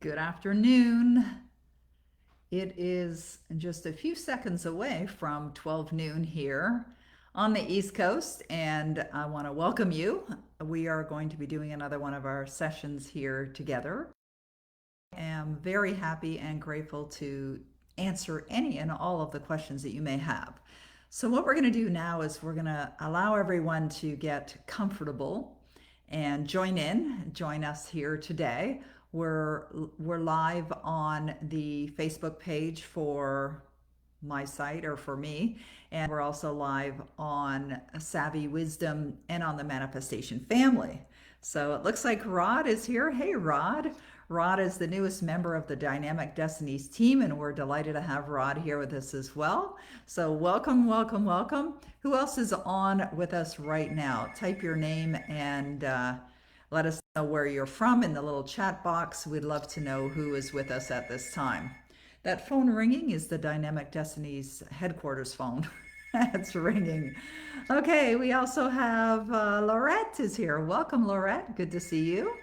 Good afternoon. It is just a few seconds away from 12 noon here on the East Coast, and I want to welcome you. We are going to be doing another one of our sessions here together. I am very happy and grateful to answer any and all of the questions that you may have. So, what we're going to do now is we're going to allow everyone to get comfortable and join us here today. We're live on the Facebook page for my site or for me, and we're also live on Savvy Wisdom and on the Manifestation family. So it looks like Rod is here. Hey, Rod. Rod is the newest member of the Dynamic Destinies team, and we're delighted to have Rod here with us as well. So welcome, welcome, welcome. Who else is on with us right now? Type your name and let us know where you're from in the little chat box. We'd love to know who is with us at this time. That phone ringing is the Dynamic Destinies headquarters phone. It's ringing. Okay, we also have Laurette is here. Welcome, Laurette. Good to see you.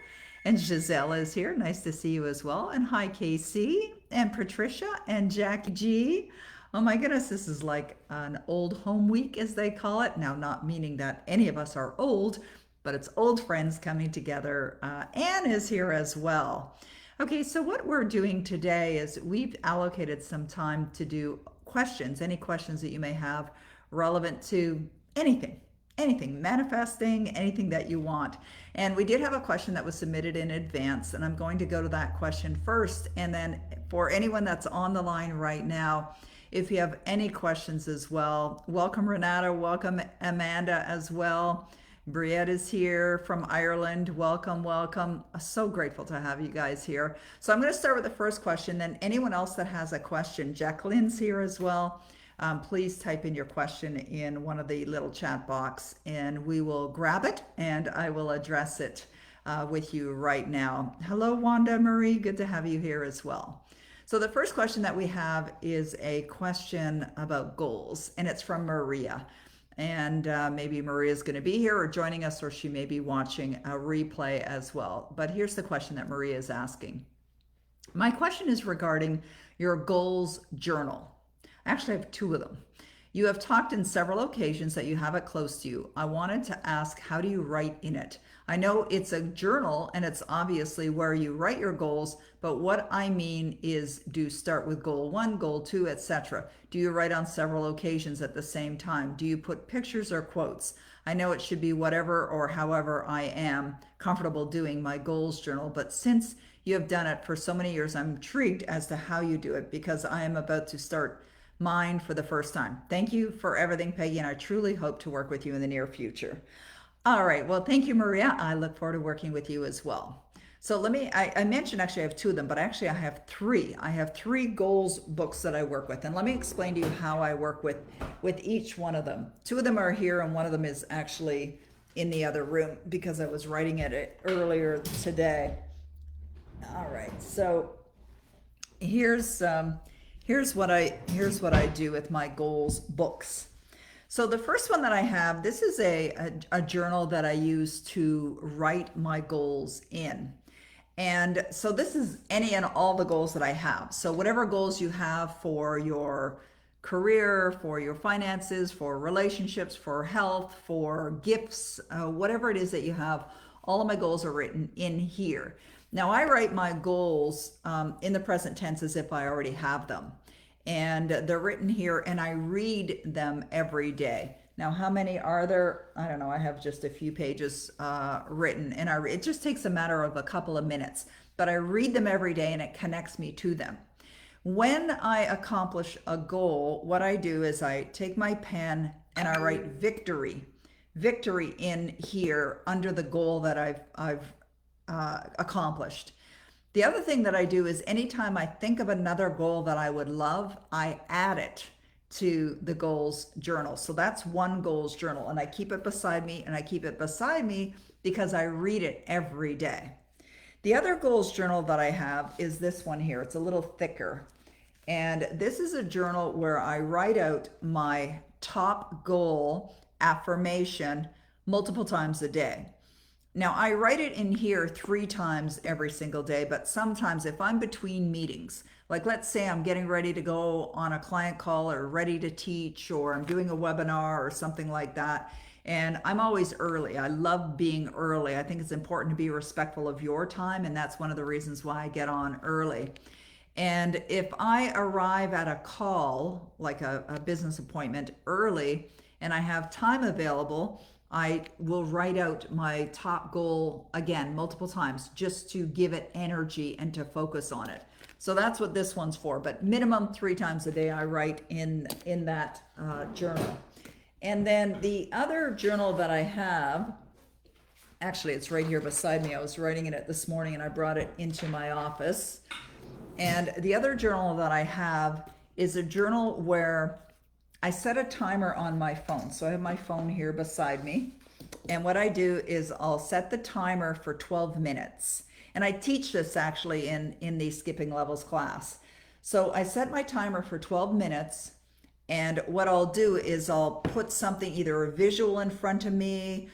And Giselle is here. Nice to see you as well. And hi, Casey and Patricia and Jackie G. Oh my goodness, this is like an old home week, as they call it. Now, not meaning that any of us are old, but it's old friends coming together. Anne is here as well. Okay, so what we're doing today is we've allocated some time to do questions, any questions that you may have relevant to anything, manifesting, anything that you want. And we did have a question that was submitted in advance, and I'm going to go to that question first. And then for anyone that's on the line right now, if you have any questions as well, welcome Renata, welcome Amanda as well. Briette is here from Ireland. Welcome, welcome. So grateful to have you guys here. So I'm going to start with the first question. Then anyone else that has a question, Jacqueline's here as well. Please type in your question in one of the little chat box and we will grab it and I will address it with you right now. Hello, Wanda Marie. Good to have you here as well. So the first question that we have is a question about goals, and it's from Maria. And maybe Maria's going to be here or joining us, or she may be watching a replay as well. But here's the question that Maria is asking. My question is regarding your goals journal. I actually have two of them. You have talked in several occasions that you have it close to you. I wanted to ask, how do you write in it? I know it's a journal and it's obviously where you write your goals, but what I mean is, do you start with goal one, goal two, etc.? Do you write on several occasions at the same time? Do you put pictures or quotes? I know it should be whatever or however I am comfortable doing my goals journal, but since you have done it for so many years, I'm intrigued as to how you do it because I am about to start mine for the first time. Thank you for everything, Peggy, and I truly hope to work with you in the near future. All right. Well, thank you, Maria. I look forward to working with you as well. So I mentioned actually I have two of them, but actually I have three. I have three goals books that I work with. And let me explain to you how I work with each one of them. Two of them are here and one of them is actually in the other room because I was writing it earlier today. All right. So here's what I do with my goals books. So the first one that I have, this is a journal that I use to write my goals in. And so this is any and all the goals that I have. So whatever goals you have for your career, for your finances, for relationships, for health, for gifts, whatever it is that you have, all of my goals are written in here. Now I write my goals in the present tense as if I already have them. And they're written here and I read them every day. Now, how many are there? I don't know. I have just a few pages written and it just takes a matter of a couple of minutes, but I read them every day and it connects me to them. When I accomplish a goal, what I do is I take my pen and I write victory in here under the goal that I've accomplished. The other thing that I do is anytime I think of another goal that I would love, I add it to the goals journal. So that's one goals journal and I keep it beside me because I read it every day. The other goals journal that I have is this one here. It's a little thicker. And this is a journal where I write out my top goal affirmation multiple times a day. Now, I write it in here 3 times every single day, but sometimes if I'm between meetings, like let's say I'm getting ready to go on a client call or ready to teach, or I'm doing a webinar or something like that, and I'm always early. I love being early. I think it's important to be respectful of your time, and that's one of the reasons why I get on early. And if I arrive at a call, like a business appointment early, and I have time available, I will write out my top goal again multiple times just to give it energy and to focus on it. So that's what this one's for. But minimum 3 times a day I write in that journal. And then the other journal that I have, actually it's right here beside me. I was writing it this morning and I brought it into my office. And the other journal that I have is a journal where I set a timer on my phone. So I have my phone here beside me. And what I do is I'll set the timer for 12 minutes. And I teach this actually in the Skipping Levels class. So I set my timer for 12 minutes. And what I'll do is I'll put something, either a visual in front of me.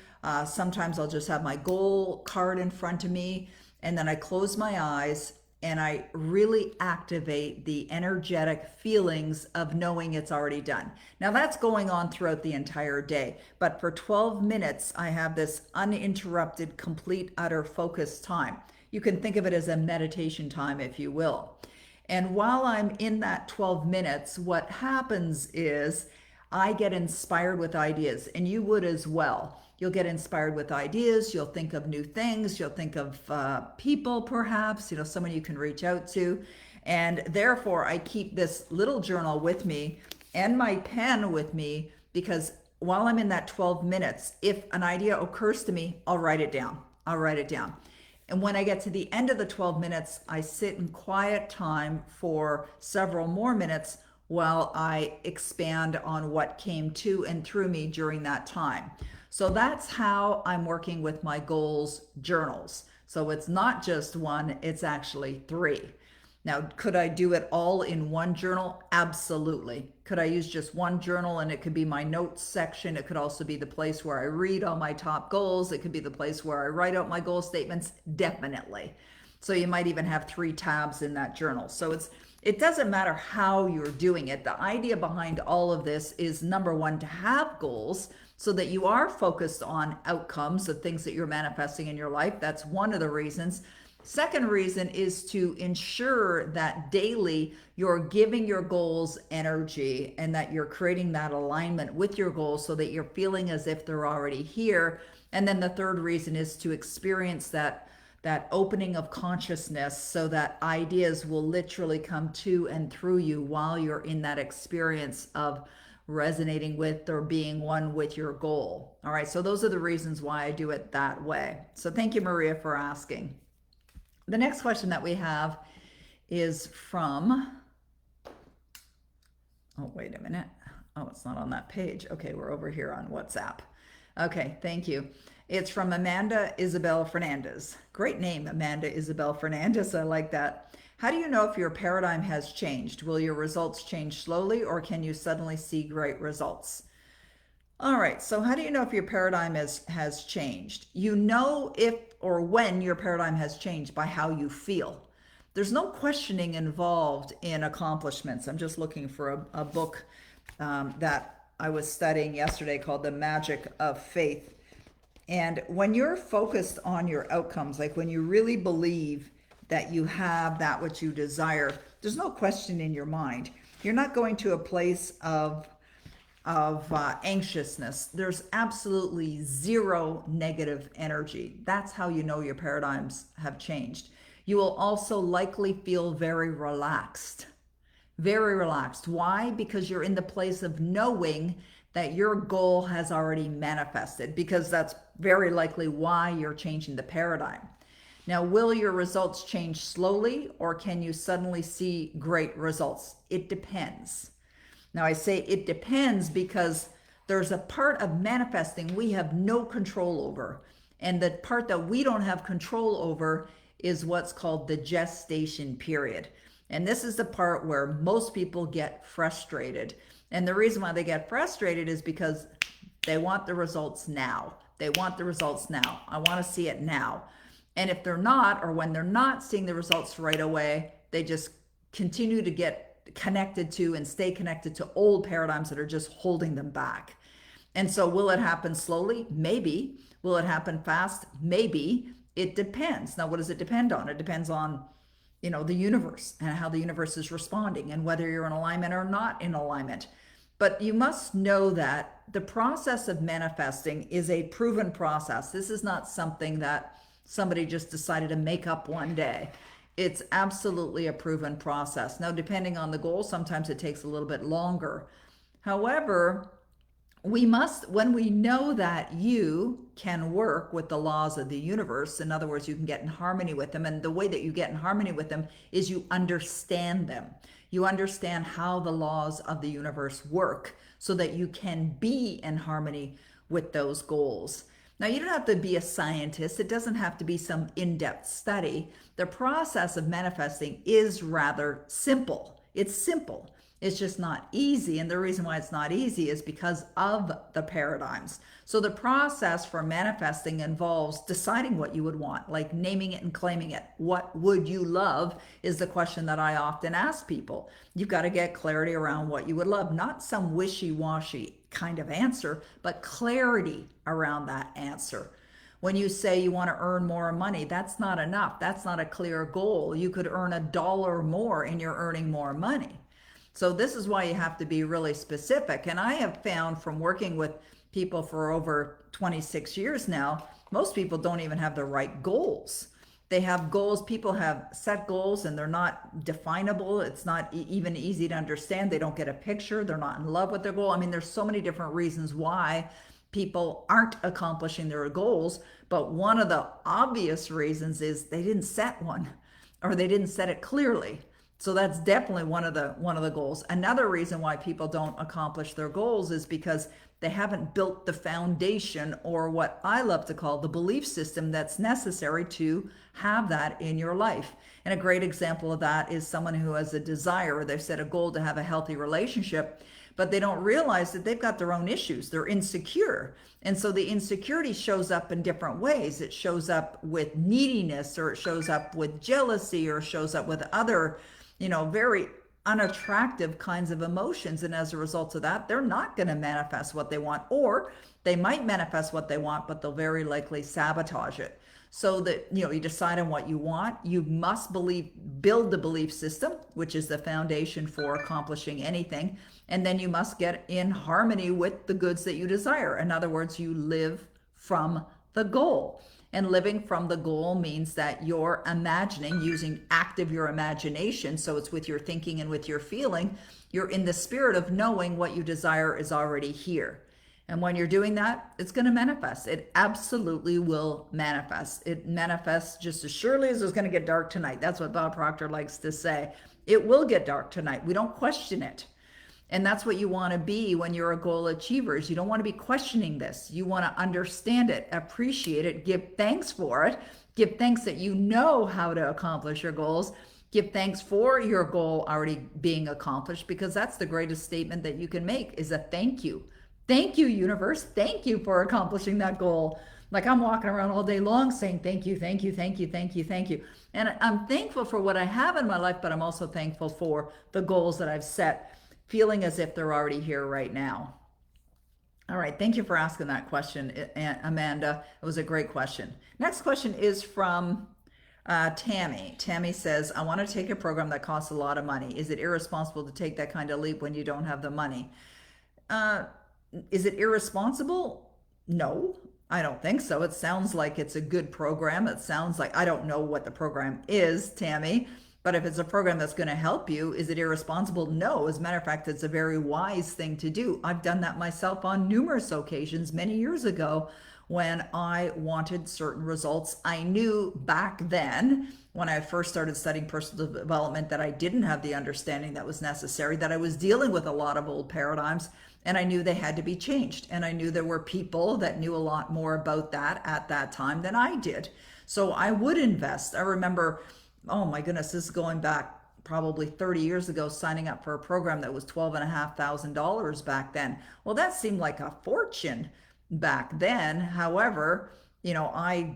Sometimes I'll just have my goal card in front of me. And then I close my eyes and I really activate the energetic feelings of knowing it's already done. Now that's going on throughout the entire day, but for 12 minutes, I have this uninterrupted, complete, utter focus time. You can think of it as a meditation time, if you will. And while I'm in that 12 minutes, what happens is I get inspired with ideas, and you would as well. You'll get inspired with ideas. You'll think of new things. You'll think of people, perhaps, someone you can reach out to. And therefore, I keep this little journal with me and my pen with me, because while I'm in that 12 minutes, if an idea occurs to me, I'll write it down. I'll write it down. And when I get to the end of the 12 minutes, I sit in quiet time for several more minutes while I expand on what came to and through me during that time. So that's how I'm working with my goals journals. So it's not just one, it's actually 3. Now, could I do it all in one journal? Absolutely. Could I use just one journal and it could be my notes section? It could also be the place where I read all my top goals. It could be the place where I write out my goal statements. Definitely. So you might even have 3 tabs in that journal. So it doesn't matter how you're doing it. The idea behind all of this is, number one, to have goals so that you are focused on outcomes of things that you're manifesting in your life. That's one of the reasons. Second reason is to ensure that daily you're giving your goals energy and that you're creating that alignment with your goals so that you're feeling as if they're already here. And then the third reason is to experience that opening of consciousness so that ideas will literally come to and through you while you're in that experience of resonating with or being one with your goal. All right, so those are the reasons why I do it that way. So thank you, Maria, for asking. The next question that we have is from, oh, wait a minute. Oh, it's not on that page. Okay, we're over here on WhatsApp. Okay, thank you. It's from Amanda Isabel Fernandez. Great name, Amanda Isabel Fernandez. I like that. How do you know if your paradigm has changed? Will your results change slowly, or can you suddenly see great results? All right, so how do you know if your paradigm has changed? You know if or when your paradigm has changed by how you feel. There's no questioning involved in accomplishments. I'm just looking for a book that I was studying yesterday called The Magic of Faith. And when you're focused on your outcomes, like when you really believe that you have that which you desire, there's no question in your mind. You're not going to a place of anxiousness. There's absolutely zero negative energy. That's how you know your paradigms have changed. You will also likely feel very relaxed. Very relaxed. Why? Because you're in the place of knowing that your goal has already manifested, because that's very likely why you're changing the paradigm. Now, will your results change slowly, or can you suddenly see great results? It depends. Now, I say it depends because there's a part of manifesting we have no control over. And the part that we don't have control over is what's called the gestation period. And this is the part where most people get frustrated. And the reason why they get frustrated is because they want the results now. They want the results now. I want to see it now. And if they're not, or when they're not seeing the results right away, they just continue to get connected to and stay connected to old paradigms that are just holding them back. And so will it happen slowly? Maybe. Will it happen fast? Maybe. It depends. Now, what does it depend on? It depends on, the universe and how the universe is responding and whether you're in alignment or not in alignment. But you must know that the process of manifesting is a proven process. This is not something that somebody just decided to make up one day. It's absolutely a proven process. Now, depending on the goal, sometimes it takes a little bit longer. However, when we know that you can work with the laws of the universe, in other words, you can get in harmony with them. And the way that you get in harmony with them is you understand them. You understand how the laws of the universe work so that you can be in harmony with those goals. Now, you don't have to be a scientist. It doesn't have to be some in-depth study. The process of manifesting is rather simple. It's simple. It's just not easy. And the reason why it's not easy is because of the paradigms. So the process for manifesting involves deciding what you would want, like naming it and claiming it. What would you love is the question that I often ask people. You've got to get clarity around what you would love, not some wishy-washy kind of answer, but clarity around that answer. When you say you want to earn more money, that's not enough. That's not a clear goal. You could earn $1 more and you're earning more money. So this is why you have to be really specific. And I have found from working with people for over 26 years now, most people don't even have the right goals. They have goals, people have set goals and they're not definable. It's not even easy to understand. They don't get a picture. They're not in love with their goal. I mean, there's so many different reasons why people aren't accomplishing their goals. But one of the obvious reasons is they didn't set one or they didn't set it clearly. So that's definitely one of the goals. Another reason why people don't accomplish their goals is because they haven't built the foundation, or what I love to call the belief system, that's necessary to have that in your life. And a great example of that is someone who has a desire, they've set a goal to have a healthy relationship, but they don't realize that they've got their own issues. They're insecure. And so the insecurity shows up in different ways. It shows up with neediness, or it shows up with jealousy, or it shows up with other very unattractive kinds of emotions. And as a result of that, they're not going to manifest what they want, or they might manifest what they want, but they'll very likely sabotage it. So that, you decide on what you want. You must build the belief system, which is the foundation for accomplishing anything. And then you must get in harmony with the goods that you desire. In other words, you live from the goal. And living from the goal means that you're imagining, active your imagination. So it's with your thinking and with your feeling. You're in the spirit of knowing what you desire is already here. And when you're doing that, it's going to manifest. It absolutely will manifest. It manifests just as surely as it's going to get dark tonight. That's what Bob Proctor likes to say. It will get dark tonight. We don't question it. And that's what you want to be when you're a goal achiever. You don't want to be questioning this. You want to understand it, appreciate it, give thanks for it, give thanks that you know how to accomplish your goals, give thanks for your goal already being accomplished, because that's the greatest statement that you can make, is a thank you. Thank you, universe. Thank you for accomplishing that goal. Like, I'm walking around all day long saying thank you, thank you, thank you, thank you, thank you. And I'm thankful for what I have in my life, but I'm also thankful for the goals that I've set, feeling as if they're already here right now. All right, thank you for asking that question, Amanda. It was a great question. Next question is from Tammy. Tammy says, I want to take a program that costs a lot of money. Is it irresponsible to take that kind of leap when you don't have the money? Is it irresponsible? No, I don't think so. It sounds like it's a good program. It sounds like, I don't know what the program is, Tammy, but if it's a program that's going to help you, is it irresponsible? No. As a matter of fact, it's a very wise thing to do. I've done that myself on numerous occasions many years ago when I wanted certain results. I knew back then, when I first started studying personal development, that I didn't have the understanding that was necessary, that I was dealing with a lot of old paradigms, and I knew they had to be changed. And I knew there were people that knew a lot more about that at that time than I did. So I would invest. I remember, oh my goodness, this is going back probably 30 years ago, signing up for a program that was $12,500 back then. Well, that seemed like a fortune. back then. However, I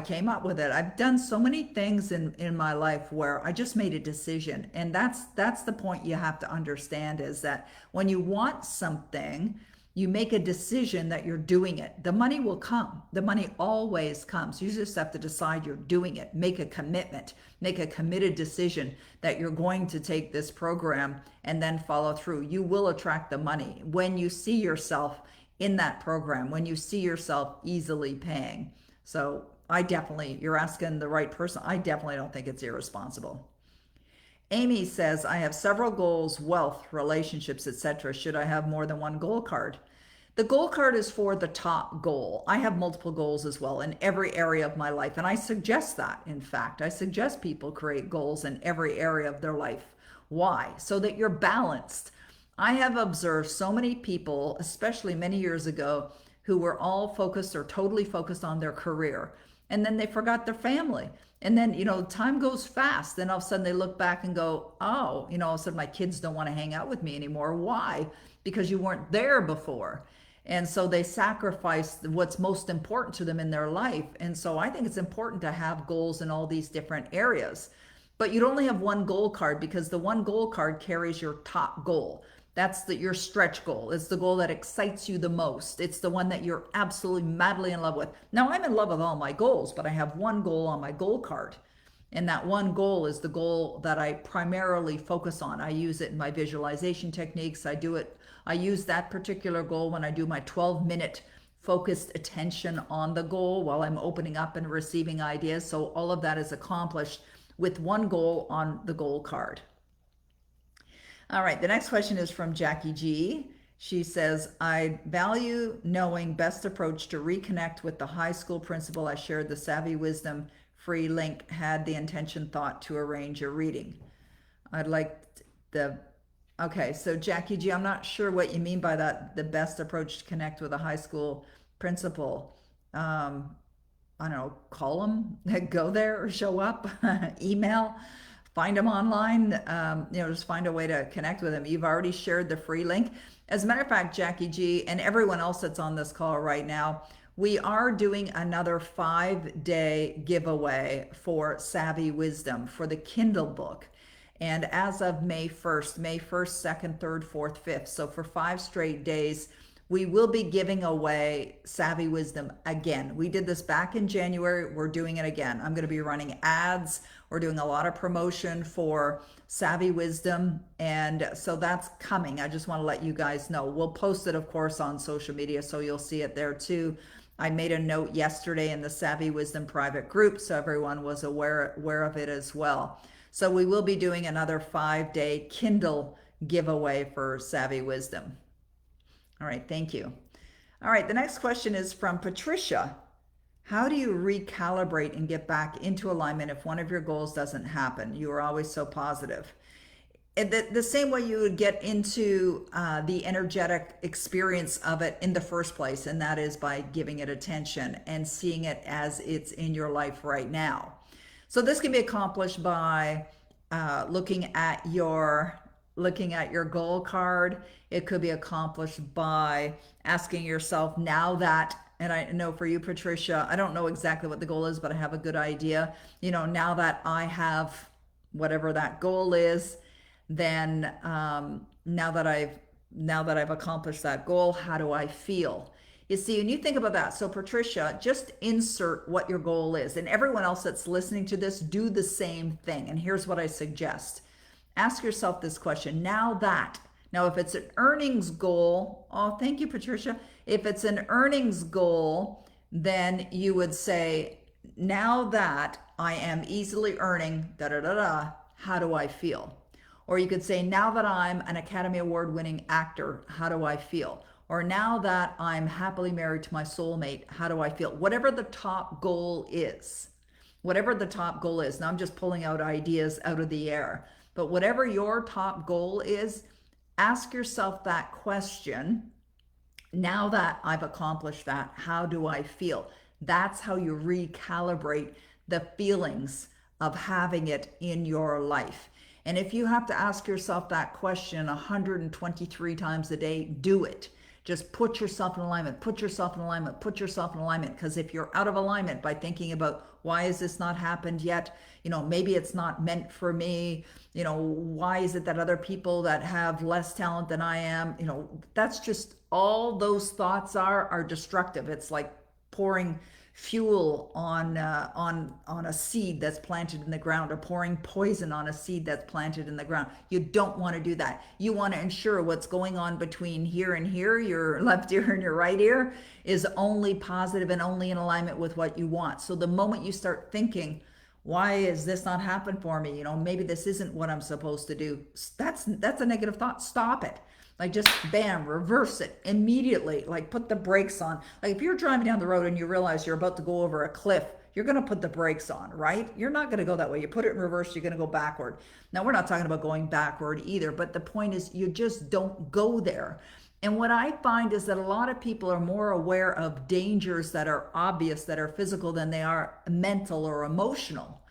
came up with it. I've done so many things in my life where I just made a decision. And that's the point you have to understand, is that when you want something, you make a decision that you're doing it. The money will come. The money always comes. You just have to decide you're doing it. Make a commitment. Make a committed decision that you're going to take this program and then follow through. You will attract the money when you see yourself in that program, when you see yourself easily paying. So you're asking the right person. I definitely don't think it's irresponsible. Amy says, I have several goals, wealth, relationships, etc. Should I have more than one goal card? The goal card is for the top goal. I have multiple goals as well in every area of my life. And I suggest that, in fact, I suggest people create goals in every area of their life. Why? So that you're balanced. I have observed so many people, especially many years ago, who were all focused or totally focused on their career. And then they forgot their family. And then, time goes fast. Then all of a sudden they look back and go, oh, all of a sudden my kids don't want to hang out with me anymore. Why? Because you weren't there before. And so they sacrifice what's most important to them in their life. And so I think it's important to have goals in all these different areas. But you'd only have one goal card, because the one goal card carries your top goal. That's your stretch goal. It's the goal that excites you the most. It's the one that you're absolutely madly in love with. Now, I'm in love with all my goals, but I have one goal on my goal card. And that one goal is the goal that I primarily focus on. I use it in my visualization techniques. I use that particular goal when I do my 12-minute focused attention on the goal while I'm opening up and receiving ideas. So all of that is accomplished with one goal on the goal card. All right, the next question is from Jackie G. She says, I value knowing best approach to reconnect with the high school principal. I shared the Savvy Wisdom free link, had the intention thought to arrange a reading. Okay, so Jackie G, I'm not sure what you mean by that, the best approach to connect with a high school principal. I don't know, call them, go there or show up, email, find them online, just find a way to connect with them. You've already shared the free link. As a matter of fact, Jackie G, and everyone else that's on this call right now, we are doing another 5-day giveaway for Savvy Wisdom for the Kindle book. And as of May 1st, 2nd, 3rd, 4th, 5th, so for 5 straight days, we will be giving away Savvy Wisdom again. We did this back in January. We're doing it again. I'm going to be running ads. We're doing a lot of promotion for Savvy Wisdom. And so that's coming. I just want to let you guys know. We'll post it, of course, on social media, so you'll see it there too. I made a note yesterday in the Savvy Wisdom private group, so everyone was aware of it as well. So we will be doing another 5-day Kindle giveaway for Savvy Wisdom. All right, thank you. All right, the next question is from Patricia. How do you recalibrate and get back into alignment if one of your goals doesn't happen? You are always so positive. The same way you would get into the energetic experience of it in the first place, and that is by giving it attention and seeing it as it's in your life right now. So this can be accomplished by looking at your goal card. It could be accomplished by asking yourself, now that, and I know for you, Patricia, I don't know exactly what the goal is, but I have a good idea. Now that I have whatever that goal is, then now that I've accomplished that goal, how do I feel? You see, when you think about that, so Patricia, just insert what your goal is, and everyone else that's listening to this, do the same thing. And here's what I suggest. Ask yourself this question. Now, if it's an earnings goal, oh, thank you, Patricia. If it's an earnings goal, then you would say, now that I am easily earning, how do I feel? Or you could say, now that I'm an Academy Award winning actor, how do I feel? Or now that I'm happily married to my soulmate, how do I feel? Whatever the top goal is. Now I'm just pulling out ideas out of the air. But whatever your top goal is, ask yourself that question. Now that I've accomplished that, how do I feel? That's how you recalibrate the feelings of having it in your life. And if you have to ask yourself that question 123 times a day, do it. Just put yourself in alignment, put yourself in alignment, put yourself in alignment. Because if you're out of alignment by thinking about why has this not happened yet, maybe it's not meant for me, why is it that other people that have less talent than I am, that's just all those thoughts are destructive. It's like pouring fuel on a seed that's planted in the ground, or pouring poison on a seed that's planted in the ground. You don't want to do that. You want to ensure what's going on between here and here, your left ear and your right ear, is only positive and only in alignment with what you want. So the moment you start thinking, why is this not happening for me, maybe this isn't what I'm supposed to do, that's a negative thought. Stop it. Like, just bam, reverse it immediately. Like, put the brakes on. Like, if you're driving down the road and you realize you're about to go over a cliff, you're going to put the brakes on, right? You're not going to go that way. You put it in reverse, you're going to go backward. Now, we're not talking about going backward either, but the point is you just don't go there. And what I find is that a lot of people are more aware of dangers that are obvious, that are physical, than they are mental or emotional.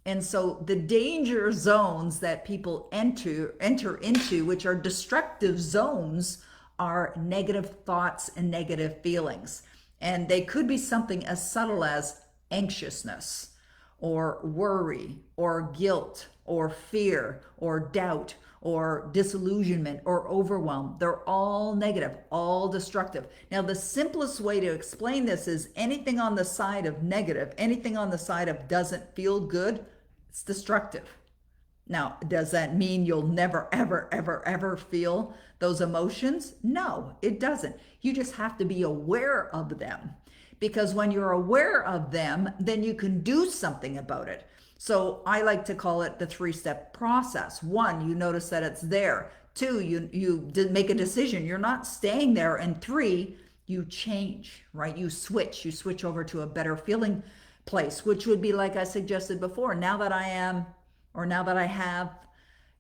And so the danger zones that people enter into, which are destructive zones, are negative thoughts and negative feelings. And they could be something as subtle as anxiousness, or worry, or guilt, or fear, or doubt, or disillusionment, or overwhelm. They're all negative, all destructive. Now, the simplest way to explain this is anything on the side of negative, anything on the side of doesn't feel good, it's destructive. Now, does that mean you'll never, ever, ever, ever feel those emotions? No, it doesn't. You just have to be aware of them. Because when you're aware of them, then you can do something about it. So I like to call it the 3-step process. 1, you notice that it's there. 2, you make a decision. You're not staying there. And 3, you change, right? You switch over to a better feeling place, which would be, like I suggested before, now that I have,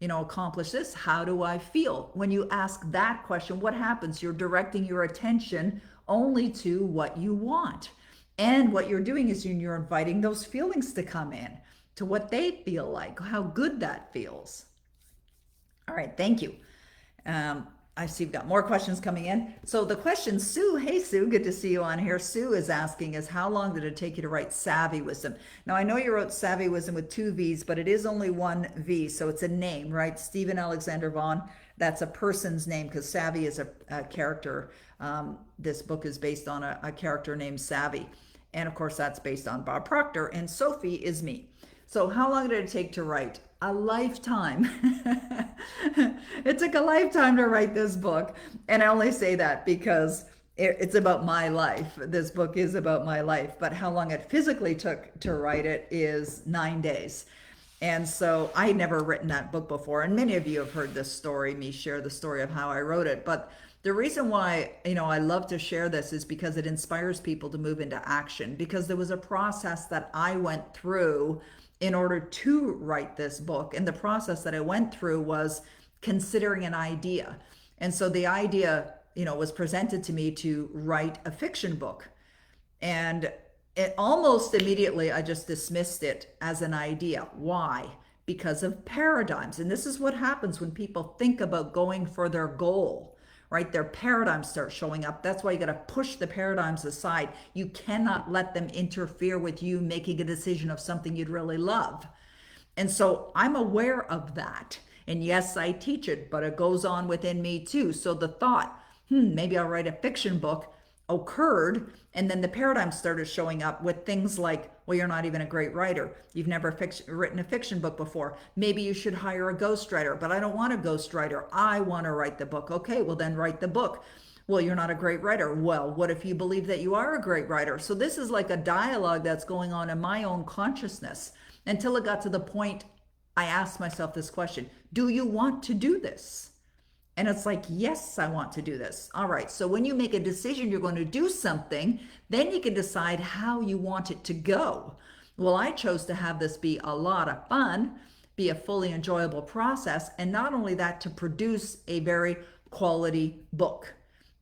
accomplished this, how do I feel? When you ask that question, what happens? You're directing your attention only to what you want. And what you're doing is you're inviting those feelings to come in, to what they feel like, how good that feels. All right, thank you. I see you've got more questions coming in. So the question, Sue, hey Sue, good to see you on here. Sue is asking is, how long did it take you to write Savvy Wisdom? Now, I know you wrote Savvy Wisdom with 2 V's, but it is only 1 V, so it's a name, right? Stephen Alexander Vaughn, that's a person's name, because Savvy is a character. This book is based on a character named Savvy. And of course, that's based on Bob Proctor, and Sophie is me. So how long did it take to write? A lifetime. It took a lifetime to write this book. And I only say that because it's about my life. This book is about my life. But how long it physically took to write it is 9 days. And so I had never written that book before. And many of you have heard this story, me share the story of how I wrote it. But the reason why, I love to share this is because it inspires people to move into action. Because there was a process that I went through in order to write this book. And the process that I went through was considering an idea. And so the idea, was presented to me to write a fiction book. And it almost immediately, I just dismissed it as an idea. Why? Because of paradigms. And this is what happens when people think about going for their goal, right? Their paradigms start showing up. That's why you got to push the paradigms aside. You cannot let them interfere with you making a decision of something you'd really love. And so I'm aware of that. And yes, I teach it, but it goes on within me too. So the thought, maybe I'll write a fiction book, occurred. And then the paradigms started showing up with things like, well, you're not even a great writer. You've never written a fiction book before. Maybe you should hire a ghostwriter, but I don't want a ghostwriter. I want to write the book. Okay, well then write the book. Well, you're not a great writer. Well, what if you believe that you are a great writer? So this is like a dialogue that's going on in my own consciousness until it got to the point I asked myself this question: do you want to do this? And it's like, yes, I want to do this. All right. So when you make a decision, you're going to do something, then you can decide how you want it to go. Well, I chose to have this be a lot of fun, be a fully enjoyable process. And not only that, to produce a very quality book.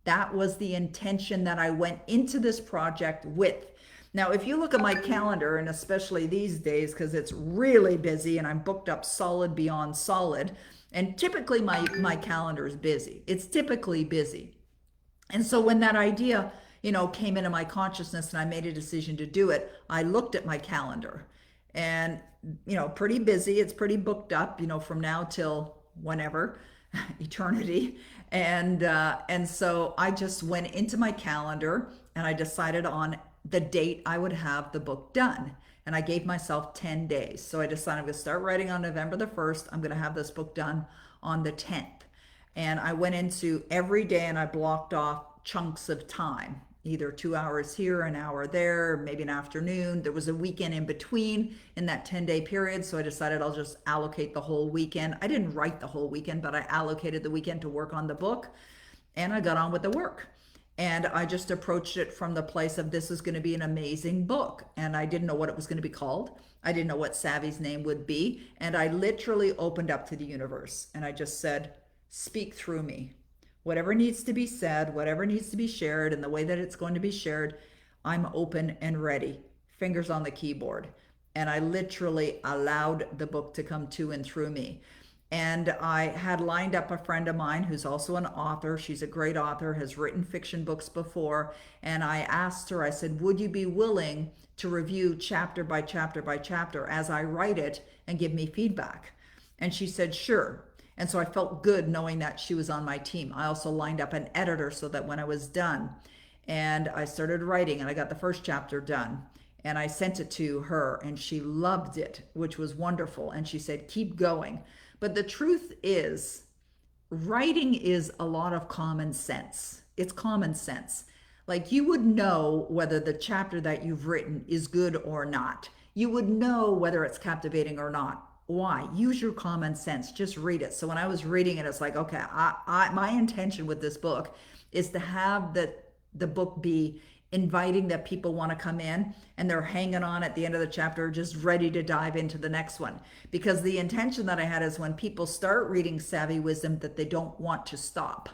That was the intention that I went into this project with. Now, if you look at my calendar, and especially these days, because it's really busy and I'm booked up solid beyond solid, and typically my calendar is busy. It's typically busy. And so when that idea, came into my consciousness and I made a decision to do it, I looked at my calendar and, pretty busy. It's pretty booked up, from now till whenever, eternity. And so I just went into my calendar and I decided on the date I would have the book done. And I gave myself 10 days. So I decided I'm going to start writing on November the 1st. I'm going to have this book done on the 10th. And I went into every day and I blocked off chunks of time, either 2 hours here, an hour there, maybe an afternoon. There was a weekend in between in that 10-day period. So I decided I'll just allocate the whole weekend. I didn't write the whole weekend, but I allocated the weekend to work on the book and I got on with the work. And I just approached it from the place of this is going to be an amazing book. And I didn't know what it was going to be called. I didn't know what Savvy's name would be. And I literally opened up to the universe and I just said, speak through me. Whatever needs to be said, whatever needs to be shared, and the way that it's going to be shared, I'm open and ready. Fingers on the keyboard. And I literally allowed the book to come to and through me. And I had lined up a friend of mine who's also an author. She's a great author, has written fiction books before. And I asked her, I said, would you be willing to review chapter by chapter by chapter as I write it and give me feedback? And she said, sure. And so I felt good knowing that she was on my team. I also lined up an editor so that when I was done and I started writing and I got the first chapter done and I sent it to her and she loved it, which was wonderful. And she said, keep going. But the truth is, writing is a lot of common sense. It's common sense. Like you would know whether the chapter that you've written is good or not. You would know whether it's captivating or not. Why? Use your common sense. Just read it. So when I was reading it, it's like, okay, my intention with this book is to have the book be inviting that people want to come in and they're hanging on at the end of the chapter, just ready to dive into the next one. Because the intention that I had is when people start reading Savvy Wisdom, that they don't want to stop,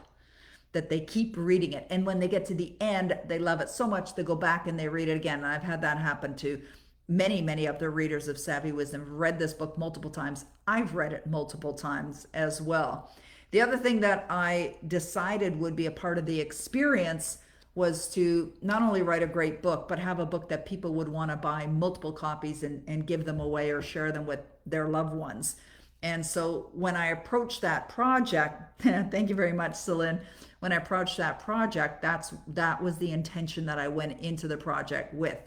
that they keep reading it. And when they get to the end, they love it so much, they go back and they read it again. And I've had that happen to many of the readers of Savvy Wisdom. Read this book multiple times. I've read it multiple times as well. The other thing that I decided would be a part of the experience was to not only write a great book, but have a book that people would want to buy multiple copies and give them away or share them with their loved ones. And so when I approached that project, thank you very much, Celine. When I approached that project, that was the intention that I went into the project with.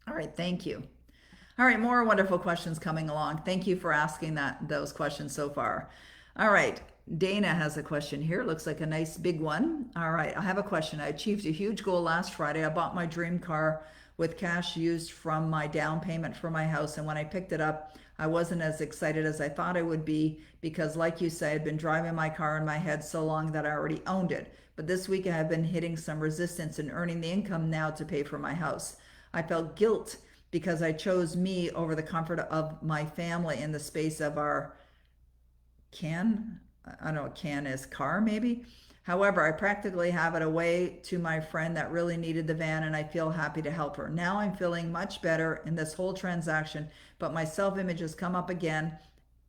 All right, thank you. All right, more wonderful questions coming along. Thank you for asking those questions so far. All right, Dana has a question here. Looks like a nice big one. All right, I have a question. I achieved a huge goal last Friday. I bought my dream car with cash used from my down payment for my house. And when I picked it up, I wasn't as excited as I thought I would be because, like you say, I'd been driving my car in my head so long that I already owned it. But this week I have been hitting some resistance and earning the income now to pay for my house. I felt guilt because I chose me over the comfort of my family in the space of our I don't know what can is, car maybe. However, I practically have it away to my friend that really needed the van and I feel happy to help her. Now I'm feeling much better in this whole transaction, but my self-image has come up again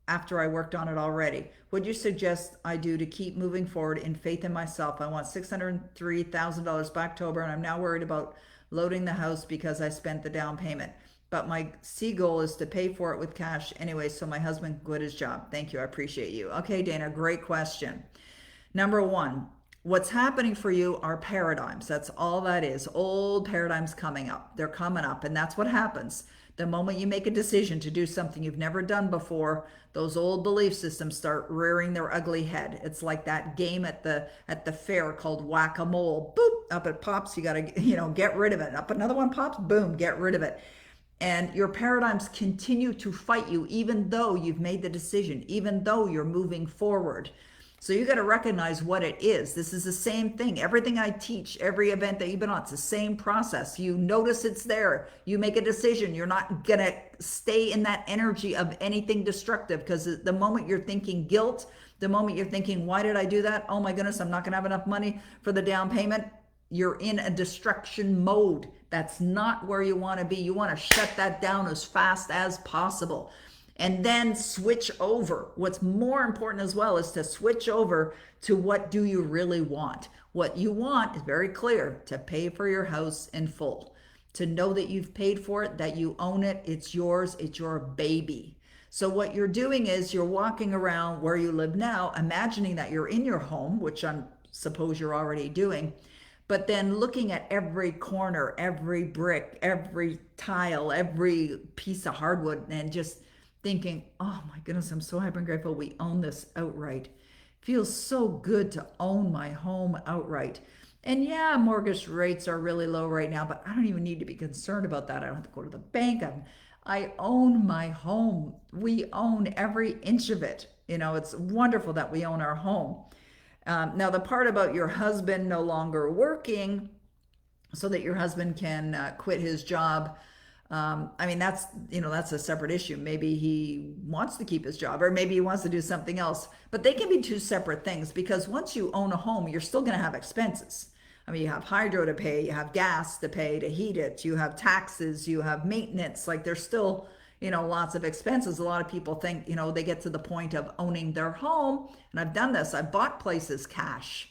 after I worked on it already. What do you suggest I do to keep moving forward in faith in myself? I want $603,000 by October and I'm now worried about loading the house because I spent the down payment. But my C goal is to pay for it with cash anyway, so my husband quit his job. Thank you. I appreciate you. Okay, Dana, great question. Number one, what's happening for you are paradigms. That's all that is. Old paradigms coming up. They're coming up, and that's what happens. The moment you make a decision to do something you've never done before, those old belief systems start rearing their ugly head. It's like that game at the fair called whack-a-mole. Boop, up it pops. You got to, get rid of it. Up another one pops. Boom, get rid of it. And your paradigms continue to fight you even though you've made the decision, even though you're moving forward. So you got to recognize what it is. This is the same thing. Everything I teach, every event that you've been on, it's the same process. You notice it's there. You make a decision. You're not going to stay in that energy of anything destructive because the moment you're thinking guilt, the moment you're thinking, why did I do that? Oh my goodness, I'm not going to have enough money for the down payment. You're in a destruction mode. That's not where you want to be. You want to shut that down as fast as possible. And then switch over. What's more important as well is to switch over to what do you really want. What you want is very clear: to pay for your house in full, to know that you've paid for it, that you own it, it's yours, it's your baby. So what you're doing is you're walking around where you live now, imagining that you're in your home, which I suppose you're already doing, but then looking at every corner, every brick, every tile, every piece of hardwood, and just thinking, oh my goodness, I'm so happy and grateful we own this outright. Feels so good to own my home outright. And yeah, mortgage rates are really low right now, but I don't even need to be concerned about that. I don't have to go to the bank. I own my home. We own every inch of it. It's wonderful that we own our home. Now, the part about your husband no longer working so that your husband can quit his job, I mean, that's a separate issue. Maybe he wants to keep his job, or maybe he wants to do something else. But they can be two separate things, because once you own a home, you're still going to have expenses. I mean, you have hydro to pay, you have gas to pay to heat it, you have taxes, you have maintenance. Like, there's still, lots of expenses. A lot of people think, they get to the point of owning their home. And I've done this. I've bought places cash,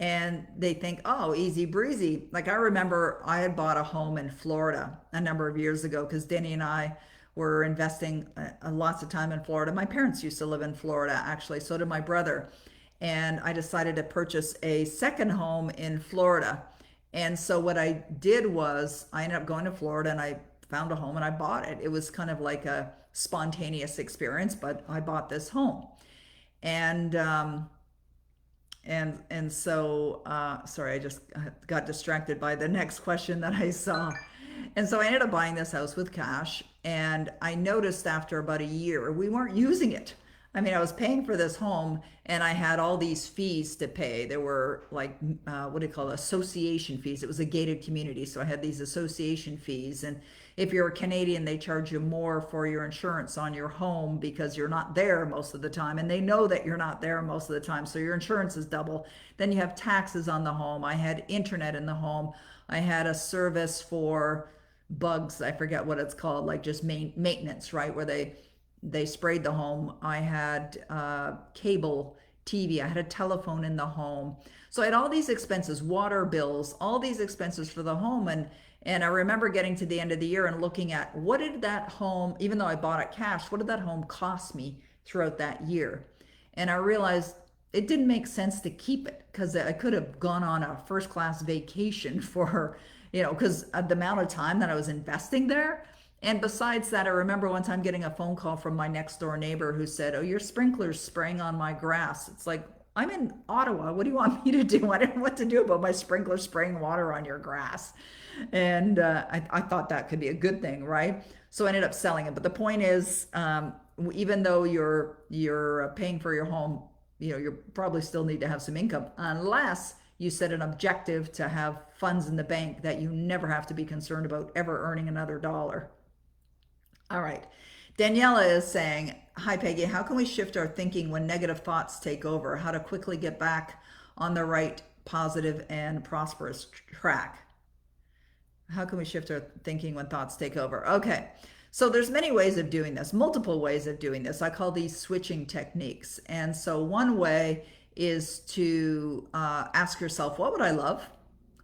and they think, oh, easy breezy. Like, I remember I had bought a home in Florida a number of years ago, because Denny and I were investing lots of time in Florida. My parents used to live in Florida, actually. So did my brother. And I decided to purchase a second home in Florida. And so what I did was I ended up going to Florida, and I found a home and I bought it. It was kind of like a spontaneous experience, but I bought this home. And so sorry, I just got distracted by the next question that I saw. And so I ended up buying this house with cash, and I noticed after about a year we weren't using it. I mean, I was paying for this home, and I had all these fees to pay. There were like, what do you call it? Association fees. It was a gated community, so I had these association fees. And if you're a Canadian, they charge you more for your insurance on your home because you're not there most of the time, and they know that you're not there most of the time, so your insurance is double. Then you have taxes on the home. I had internet in the home. I had a service for bugs. I forget what it's called, like just maintenance, right? Where they sprayed the home. I had cable TV. I had a telephone in the home. So I had all these expenses, water bills, all these expenses for the home. And I remember getting to the end of the year and looking at, what did that home, even though I bought it cash, what did that home cost me throughout that year? And I realized it didn't make sense to keep it, because I could have gone on a first class vacation for, because the amount of time that I was investing there. And besides that, I remember one time getting a phone call from my next door neighbor who said, oh, your sprinkler's spraying on my grass. It's like, I'm in Ottawa. What do you want me to do? I don't know what to do about my sprinkler spraying water on your grass. And I thought that could be a good thing, right? So I ended up selling it. But the point is, even though you're paying for your home, you probably still need to have some income, unless you set an objective to have funds in the bank that you never have to be concerned about ever earning another dollar. All right. Daniela is saying, hi, Peggy. How can we shift our thinking when negative thoughts take over? How to quickly get back on the right, positive, and prosperous track? How can we shift our thinking when thoughts take over? Okay. So there's many ways of doing this, multiple ways of doing this. I call these switching techniques. And so one way is to ask yourself, what would I love?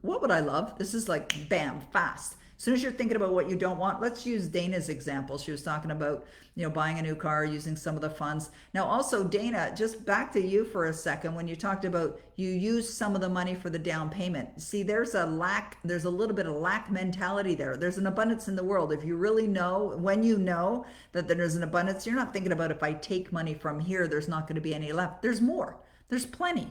What would I love? This is like, bam, fast. As soon as you're thinking about what you don't want, let's use Dana's example. She was talking about, buying a new car, using some of the funds. Now, also, Dana, just back to you for a second. When you talked about you use some of the money for the down payment, see, there's a little bit of lack mentality there. There's an abundance in the world. If you really know, when you know that there's an abundance, you're not thinking about, if I take money from here, there's not going to be any left. There's more. There's plenty.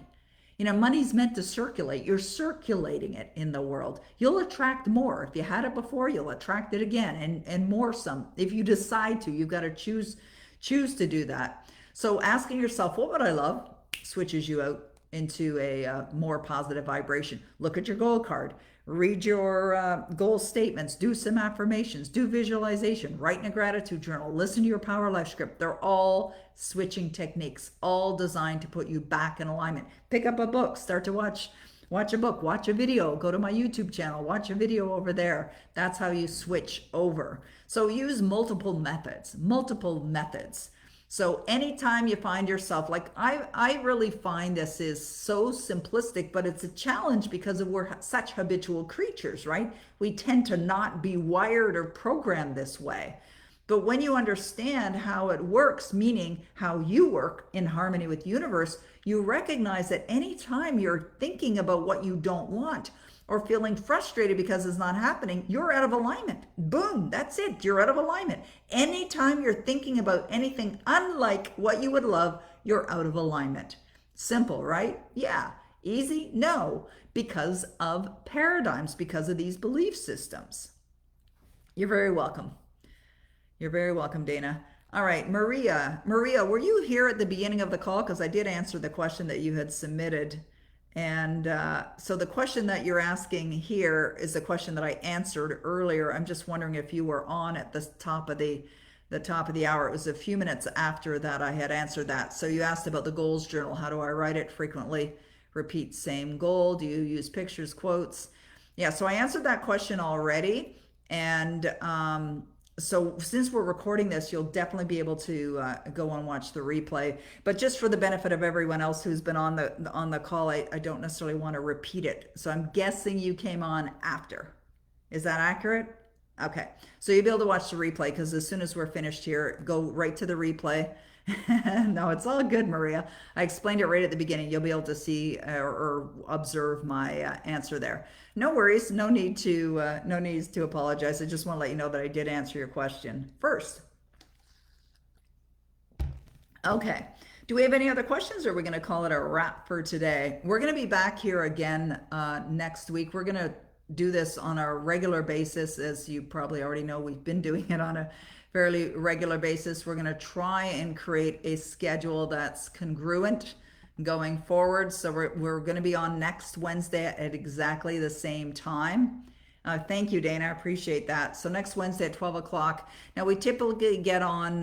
Money's meant to circulate. You're circulating it in the world. You'll attract more. If you had it before, you'll attract it again, and more some. If you decide to, you've got to choose to do that. So asking yourself, what would I love, switches you out into a more positive vibration. Look at your goal card. Read your goal statements. Do some affirmations. Do visualization. Write in a gratitude journal. Listen to your Power Life script. They're all switching techniques, all designed to put you back in alignment. Pick up a book. Start to watch Watch a book, watch a video, go to my YouTube channel, watch a video over there. That's how you switch over. So use multiple methods, multiple methods. So anytime you find yourself, like I really find this is so simplistic, but it's a challenge because we're such habitual creatures, right? We tend to not be wired or programmed this way. But when you understand how it works, meaning how you work in harmony with the universe, you recognize that anytime you're thinking about what you don't want or feeling frustrated because it's not happening, you're out of alignment. Boom, that's it. You're out of alignment. Anytime you're thinking about anything unlike what you would love, you're out of alignment. Simple, right? Yeah. Easy? No, because of paradigms, because of these belief systems. You're very welcome. You're very welcome, Dana. All right, Maria. Maria, were you here at the beginning of the call? Because I did answer the question that you had submitted. And so the question that you're asking here is the question that I answered earlier. I'm just wondering if you were on at the top of the hour. It was a few minutes after that I had answered that. So you asked about the goals journal. How do I write it? Frequently repeat same goal. Do you use pictures, quotes? Yeah, so I answered that question already. And so since we're recording this, you'll definitely be able to go and watch the replay. But just for the benefit of everyone else who's been on the call, I don't necessarily want to repeat it. So I'm guessing you came on after. Is that accurate? Okay. So you'll be able to watch the replay because as soon as we're finished here, go right to the replay. No, it's all good, Maria. I explained it right at the beginning. You'll be able to see or observe my answer there. No worries. No need to apologize. I just want to let you know that I did answer your question first. Okay. Do we have any other questions, or are we going to call it a wrap for today? We're going to be back here again next week. We're going to do this on a regular basis. As you probably already know, we've been doing it on a fairly regular basis. We're going to try and create a schedule that's congruent going forward. So we're going to be on next Wednesday at exactly the same time. Thank you, Dana. I appreciate that. So next Wednesday at 12 o'clock. Now we typically get on,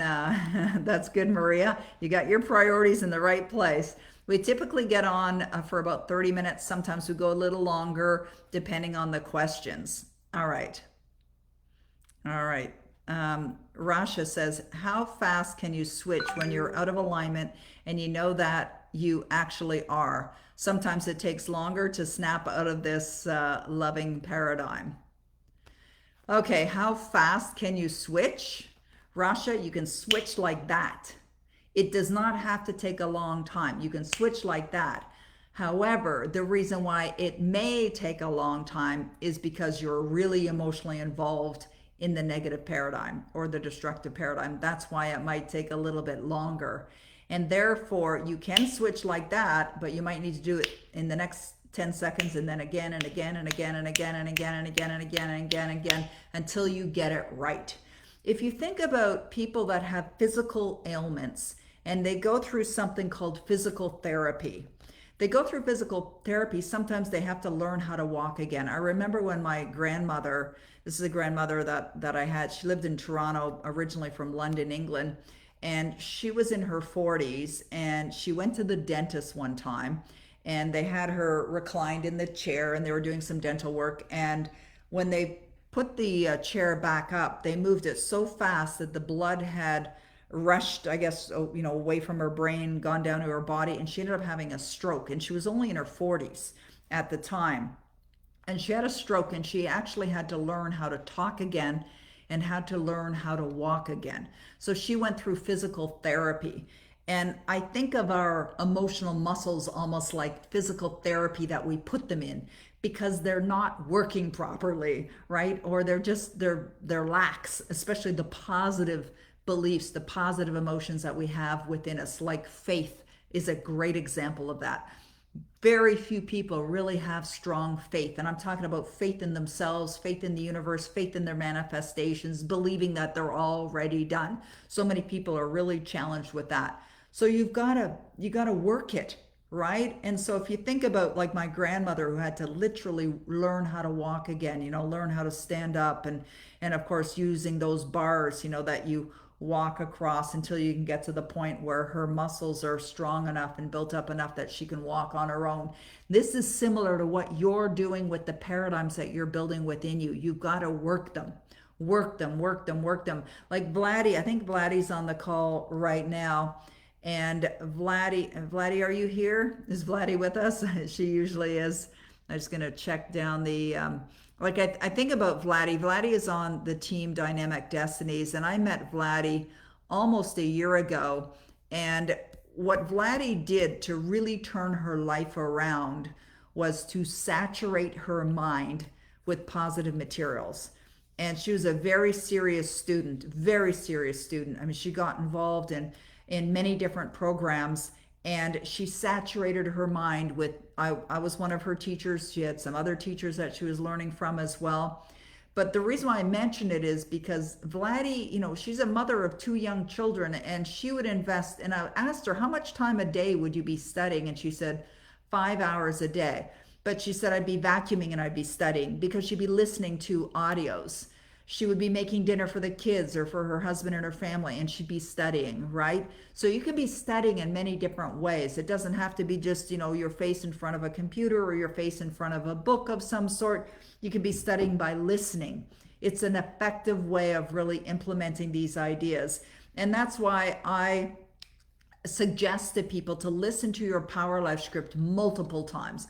that's good, Maria. You got your priorities in the right place. We typically get on for about 30 minutes. Sometimes we go a little longer depending on the questions. All right. All right. Rasha says, how fast can you switch when you're out of alignment and you know that you actually are? Sometimes it takes longer to snap out of this loving paradigm. Okay, how fast can you switch? Rasha, you can switch like that. It does not have to take a long time. You can switch like that. However, the reason why it may take a long time is because you're really emotionally involved in the negative paradigm or the destructive paradigm. That's why it might take a little bit longer. And therefore, you can switch like that, but you might need to do it in the next 10 seconds and then again and again and again and again and again and again and again and again and again until you get it right. If you think about people that have physical ailments and they go through something called physical therapy, sometimes they have to learn how to walk again. I remember when my grandmother, this is a grandmother that I had, she lived in Toronto, originally from London, England, and she was in her 40s, and she went to the dentist one time, and they had her reclined in the chair, and they were doing some dental work, and when they put the chair back up, they moved it so fast that the blood had rushed, I guess, away from her brain, gone down to her body, and she ended up having a stroke. And she was only in her 40s at the time. And she had a stroke, and she actually had to learn how to talk again and had to learn how to walk again. So she went through physical therapy. And I think of our emotional muscles almost like physical therapy that we put them in because they're not working properly, right? Or they're lax, especially the positive beliefs, the positive emotions that we have within us, like faith is a great example of that. Very few people really have strong faith. And I'm talking about faith in themselves, faith in the universe, faith in their manifestations, believing that they're already done. So many people are really challenged with that. So you got to work it. right? And so if you think about like my grandmother who had to literally learn how to walk again, learn how to stand up, and of course using those bars, that you walk across until you can get to the point where her muscles are strong enough and built up enough that she can walk on her own. This is similar to what you're doing with the paradigms that you're building within you. You've got to work them. Work them, work them, work them. Like Vladdy, I think Vladdy's on the call right now. And Vladdy, are you here? Is Vladdy with us? She usually is. I'm just gonna check down the like I think about Vladdy. Vladdy is on the team Dynamic Destinies, and I met Vladdy almost a year ago. And what Vladdy did to really turn her life around was to saturate her mind with positive materials. And she was a very serious student, very serious student. I mean, she got involved in many different programs, and she saturated her mind with I was one of her teachers. She had some other teachers that she was learning from as well. But the reason why I mention it is because Vladdy, she's a mother of two young children, and she would invest. And I asked her, how much time a day would you be studying? And she said, 5 hours a day. But she said, I'd be vacuuming and I'd be studying, because she'd be listening to audios. She would be making dinner for the kids or for her husband and her family, and she'd be studying, right? So you can be studying in many different ways. It doesn't have to be just, your face in front of a computer or your face in front of a book of some sort. You can be studying by listening. It's an effective way of really implementing these ideas. And that's why I suggest to people to listen to your Power Life script multiple times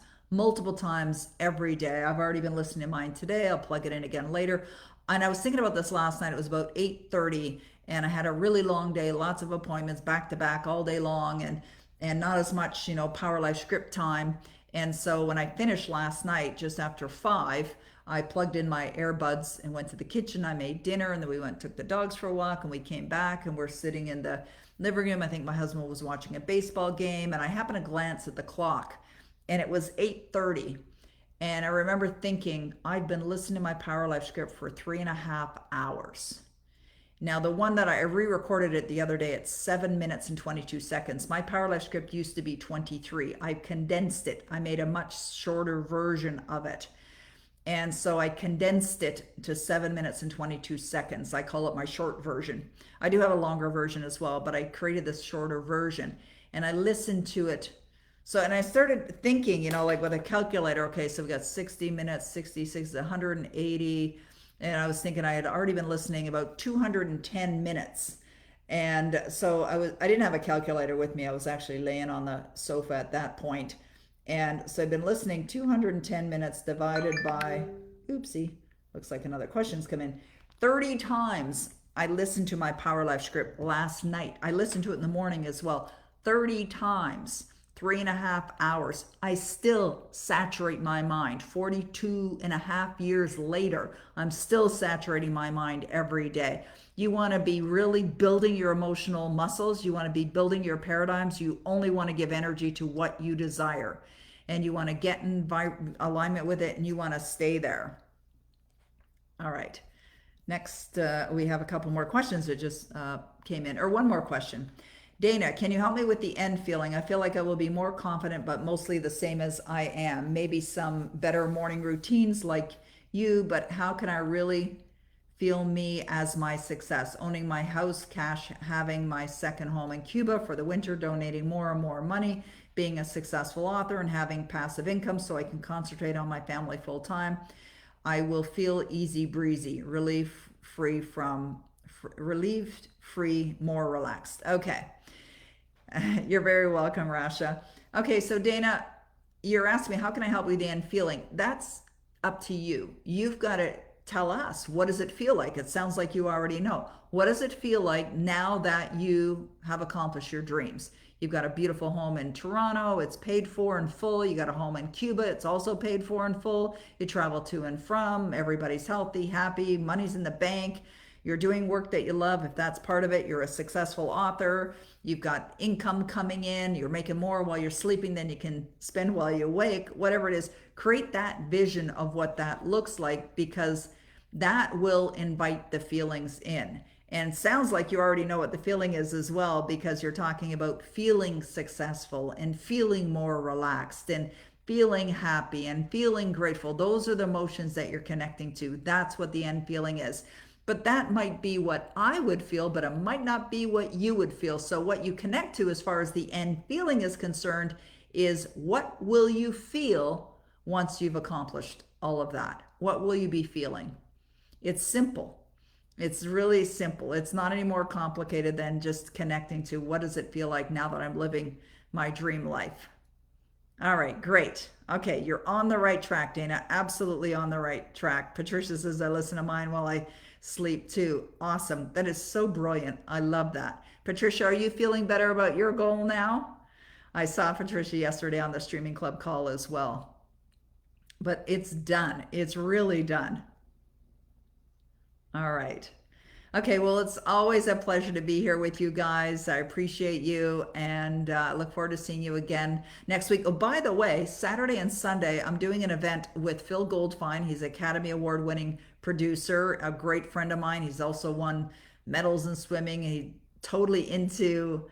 every day. I've already been listening to mine today. I'll plug it in again later. And I was thinking about this last night. It was about 8:30, and I had a really long day, lots of appointments back to back all day long, and not as much, Power Life script time. And so when I finished last night, just after 5, I plugged in my earbuds and went to the kitchen. I made dinner, and then we took the dogs for a walk, and we came back, and we're sitting in the living room. I think my husband was watching a baseball game, and I happened to glance at the clock, and it was 8:30. And I remember thinking, I've been listening to my Power Life script for 3.5 hours. Now, the one that I re-recorded it the other day, it's 7 minutes and 22 seconds. My Power Life script used to be 23. I condensed it. I made a much shorter version of it. And so I condensed it to 7 minutes and 22 seconds. I call it my short version. I do have a longer version as well, but I created this shorter version, and I listened to it. So, and I started thinking, like with a calculator, okay, so we got 60 minutes, 66, 180. And I was thinking I had already been listening about 210 minutes. And so I didn't have a calculator with me. I was actually laying on the sofa at that point. And so I've been listening 210 minutes divided by, oopsie, looks like another question's come in. 30 times I listened to my Power Life script last night. I listened to it in the morning as well. 30 times. 3.5 hours. I still saturate my mind. 42 and a half years later, I'm still saturating my mind every day. You want to be really building your emotional muscles. You want to be building your paradigms. You only want to give energy to what you desire. And you want to get in alignment with it, and you want to stay there. All right. Next, we have a couple more questions that just came in, or one more question. Dana, can you help me with the end feeling? I feel like I will be more confident, but mostly the same as I am. Maybe some better morning routines like you, but how can I really feel me as my success? Owning my house, cash, having my second home in Cuba for the winter, donating more and more money, being a successful author, and having passive income so I can concentrate on my family full time. I will feel easy breezy, relieved, free, more relaxed. Okay. You're very welcome, Rasha. Okay, so Dana, you're asking me, how can I help with the end feeling? That's up to you. You've got to tell us, what does it feel like? It sounds like you already know. What does it feel like now that you have accomplished your dreams? You've got a beautiful home in Toronto. It's paid for in full. You got a home in Cuba. It's also paid for in full. You travel to and from. Everybody's healthy, happy. Money's in the bank. You're doing work that you love. If that's part of it, you're a successful author. You've got income coming in. You're making more while you're sleeping than you can spend while you're awake. Whatever it is, create that vision of what that looks like, because that will invite the feelings in. And sounds like you already know what the feeling is as well, because you're talking about feeling successful and feeling more relaxed and feeling happy and feeling grateful. Those are the emotions that you're connecting to. That's what the end feeling is. But that might be what I would feel, but it might not be what you would feel. So, what you connect to as far as the end feeling is concerned is what will you feel once you've accomplished all of that? What will you be feeling? It's simple. It's really simple. It's not any more complicated than just connecting to what does it feel like now that I'm living my dream life. All right, great. Okay, you're on the right track, Dana. Absolutely on the right track. Patricia says, I listen to mine while I sleep too. Awesome. That is so brilliant. I love that. Patricia, are you feeling better about your goal now? I saw Patricia yesterday on the streaming club call as well. But it's done. It's really done. All right. Okay, well, it's always a pleasure to be here with you guys. I appreciate you and look forward to seeing you again next week. Oh, by the way, Saturday and Sunday, I'm doing an event with Phil Goldfine. He's Academy Award winning producer, a great friend of mine. He's also won medals in swimming. He totally into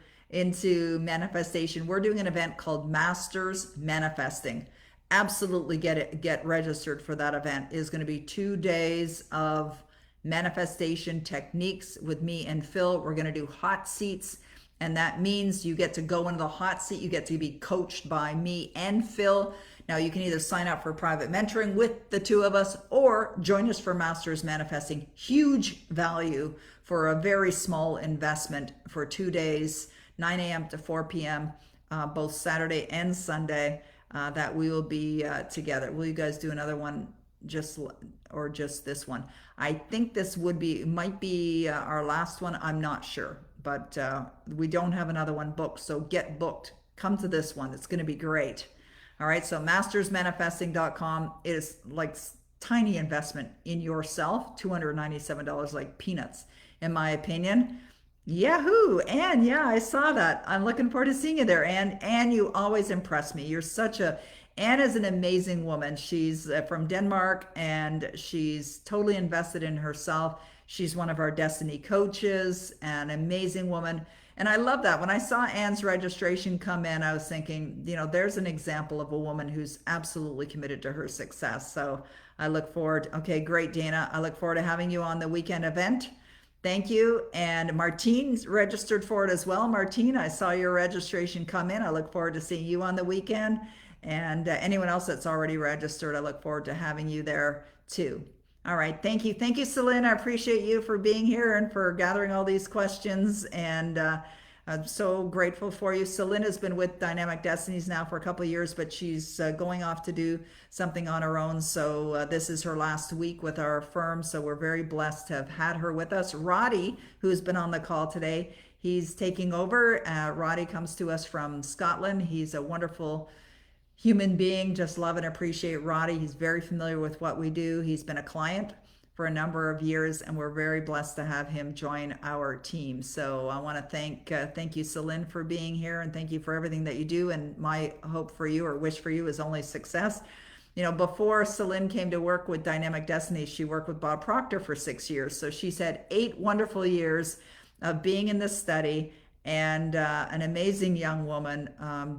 manifestation. We're doing an event called Masters Manifesting. Absolutely get registered for that event. It is going to be 2 days of manifestation techniques with me and Phil. We're going to do hot seats, and that means you get to go into the hot seat. You get to be coached by me and Phil. Now, you can either sign up for private mentoring with the two of us or join us for Masters Manifesting. Huge value for a very small investment for 2 days, 9 a.m. to 4 p.m., both Saturday and Sunday, that we will be together. Will you guys do another one just this one? I think this might be our last one. I'm not sure, but we don't have another one booked. So get booked. Come to this one. It's going to be great. All right. So mastersmanifesting.com is like tiny investment in yourself. $297, like peanuts, in my opinion. Yahoo! And yeah, I saw that. I'm looking forward to seeing you there. And you always impress me. Anne is an amazing woman. She's from Denmark and she's totally invested in herself. She's one of our Destiny coaches, an amazing woman. And I love that. When I saw Anne's registration come in, I was thinking, there's an example of a woman who's absolutely committed to her success. So I look forward. Okay, great, Dana. I look forward to having you on the weekend event. Thank you. And Martine's registered for it as well. Martine, I saw your registration come in. I look forward to seeing you on the weekend. And anyone else that's already registered, I look forward to having you there too. All right. Thank you. Thank you, Celine. I appreciate you for being here and for gathering all these questions. And I'm so grateful for you. Celine has been with Dynamic Destinies now for a couple of years, but she's going off to do something on her own. So this is her last week with our firm. So we're very blessed to have had her with us. Roddy, who's been on the call today, he's taking over. Roddy comes to us from Scotland. He's a wonderful human being. Just love and appreciate Roddy. He's very familiar with what we do. He's been a client for a number of years, and we're very blessed to have him join our team. So I want to thank you, Celine, for being here, and thank you for everything that you do. And my hope for you or wish for you is only success. Before Celine came to work with Dynamic Destiny, she worked with Bob Proctor for 6 years. So she's had 8 wonderful years of being in this study, and an amazing young woman,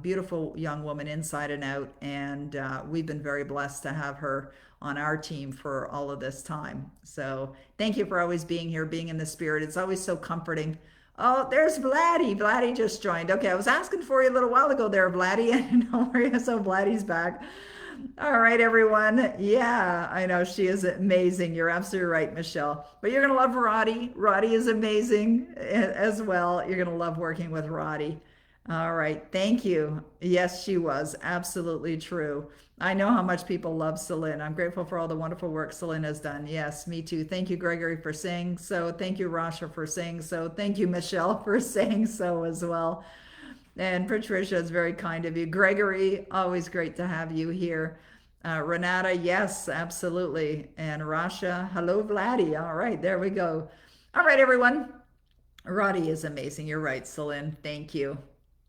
beautiful young woman inside and out. And we've been very blessed to have her on our team for all of this time. So thank you for always being here, being in the spirit. It's always so comforting. Oh, there's Vladdy. Vladdy just joined. Okay, I was asking for you a little while ago there, Vladdy. And don't worry, so Vladdy's back. All right, everyone. Yeah, I know she is amazing. You're absolutely right, Michelle. But you're going to love Roddy. Roddy is amazing as well. You're going to love working with Roddy. All right. Thank you. Yes, she was. Absolutely true. I know how much people love Celine. I'm grateful for all the wonderful work Celine has done. Yes, me too. Thank you, Gregory, for saying so. Thank you, Rasha, for saying so. Thank you, Michelle, for saying so as well. And Patricia, is very kind of you. Gregory, always great to have you here. Renata, yes, absolutely. And Rasha, hello, Vladdy. All right, there we go. All right, everyone. Roddy is amazing. You're right, Celine. Thank you.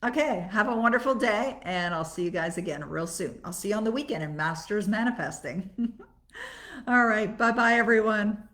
Okay, have a wonderful day, and I'll see you guys again real soon. I'll see you on the weekend in Masters Manifesting. All right, bye-bye, everyone.